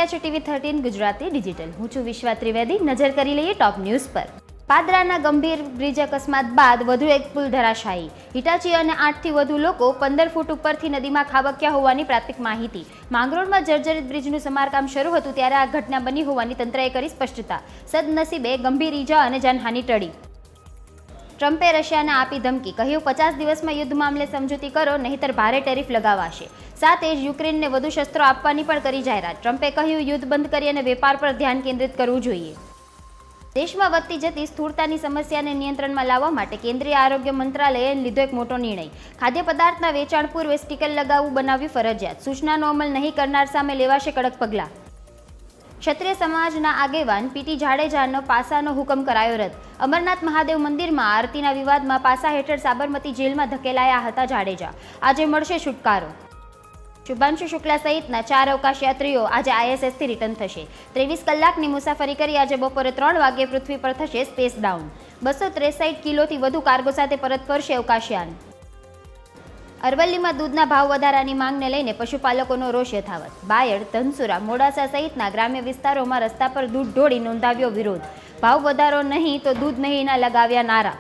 રહ્યા છો TV13 Gujarati digital. હું છું વિશ્વા ત્રિવેદી. નજર કરી લઈએ ટોપ ન્યૂઝ પર. પાદરાના ગંભીર બ્રિજ અકસ્માત બાદ વધુ એક પુલ ધરાશાયી. હિટાચી અને 8થી વધુ લોકો 15 ફૂટ ઉપરથી નદીમાં ખાબક્યા હોવાની પ્રાથમિક માહિતી. માંગરોળમાં જર્જરિત બ્રિજનું સમારકામ શરૂ હતું ત્યારે આ ઘટના બની હોવાની તંત્રએ કરી સ્પષ્ટતા. સદનસીબે ગંભીર ઈજા અને જાનહાનિ ટળી. ટ્રમ્પે રશિયાને આપી ધમકી. કહ્યું 50 દિવસમાં યુદ્ધ મામલે સમજૂતી કરો, નહીંતર ભારે ટેરિફ લગાવાશે. સાથે જ યુક્રેનને વધુ શસ્ત્રો આપવાની પણ કરી જાહેરાત. ટ્રમ્પે કહ્યું યુદ્ધ બંધ કરી અને વેપાર પર ધ્યાન કેન્દ્રિત કરવું જોઈએ. દેશમાં વધતી જતી સ્થૂળતાની સમસ્યાને નિયંત્રણમાં લાવવા માટે કેન્દ્રીય આરોગ્ય મંત્રાલયે લીધો એક મોટો નિર્ણય. ખાદ્ય પદાર્થના વેચાણ પૂર્વે સ્ટીકર લગાવવું બનાવ્યું ફરજિયાત. સૂચનાનો અમલ નહીં કરનાર સામે લેવાશે કડક પગલાં. ક્ષત્રિય સમાજના આગેવાન પીટી જાડેજાનો પાસાનો હુકમ કરાયો રદ. અમરનાથ મહાદેવ મંદિરમાં આરતીના વિવાદમાં પાસા હેઠળ સાબરમતી જેલમાં ધકેલાયા હતા જાડેજા. આજે મળશે છુટકારો. શુભાંશુ શુક્લા સહિતના 4 અવકાશયાત્રીઓ આજે ISSથી રિટર્ન થશે. 23 કલાકની મુસાફરી કરી આજે બપોરે 3 વાગ્યે પૃથ્વી પર થશે સ્પેસ ડાઉન. 263 કિલોથી વધુ કાર્ગો સાથે પરત ફરશે અવકાશયાન. અરવલ્લીમાં દૂધના ભાવ વધારાની માંગને લઈને પશુપાલકોનો રોષ યથાવત. બાયડ, ધનસુરા, મોડાસા સહિતના ગ્રામ્ય વિસ્તારોમાં રસ્તા પર દૂધ ઢોળી નોંધાવ્યો વિરોધ. ભાવ વધારો નહીં તો દૂધ નહીંના લગાવ્યા નારા.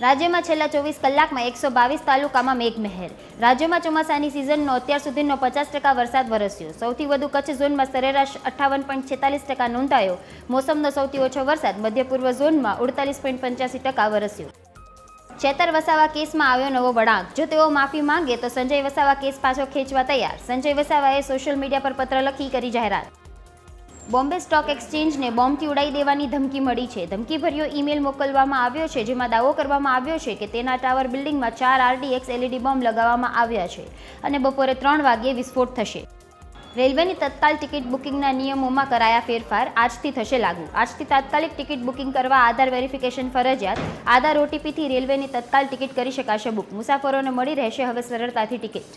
રાજ્યમાં છેલ્લા 24 કલાકમાં 122 તાલુકામાં મેઘમહેર. રાજ્યમાં ચોમાસાની સિઝનનો અત્યાર સુધીનો 50% વરસાદ વરસ્યો. સૌથી વધુ કચ્છ ઝોનમાં સરેરાશ 58.46% નોંધાયો. મોસમનો સૌથી ઓછો વરસાદ મધ્ય પૂર્વ ઝોનમાં 48.85% વરસ્યો. ચેતર વસાવા કેસમાં આવ્યો નવો વળાંક. જો તેઓ માફી માંગે તો સંજય વસાવા કેસ પાછો ખેંચવા તૈયાર. સંજય વસાવાએ સોશિયલ મીડિયા પર પત્ર લખી કરી જાહેરાત. બોમ્બે સ્ટોક એક્સચેન્જને બોમ્બથી ઉડાઈ દેવાની ધમકી મળી છે. ધમકીભર્યો ઈમેલ મોકલવામાં આવ્યો છે જેમાં દાવો કરવામાં આવ્યો છે કે તેના ટાવર બિલ્ડિંગમાં 4 RDX LED બોમ્બ લગાવવામાં આવ્યા છે અને બપોરે 3 વાગ્યે વિસ્ફોટ થશે. રેલવેની તત્કાલ ટિકિટ બુકિંગના નિયમોમાં કરાયા ફેરફાર. આજથી થશે લાગુ. આજથી તાત્કાલિક ટિકિટ બુકિંગ કરવા આધાર વેરિફિકેશન ફરજિયાત. આધાર OTPથી રેલવેની તત્કાલ ટિકિટ કરી શકાશે બુક. મુસાફરોને મળી રહેશે હવે સરળતાથી ટિકિટ.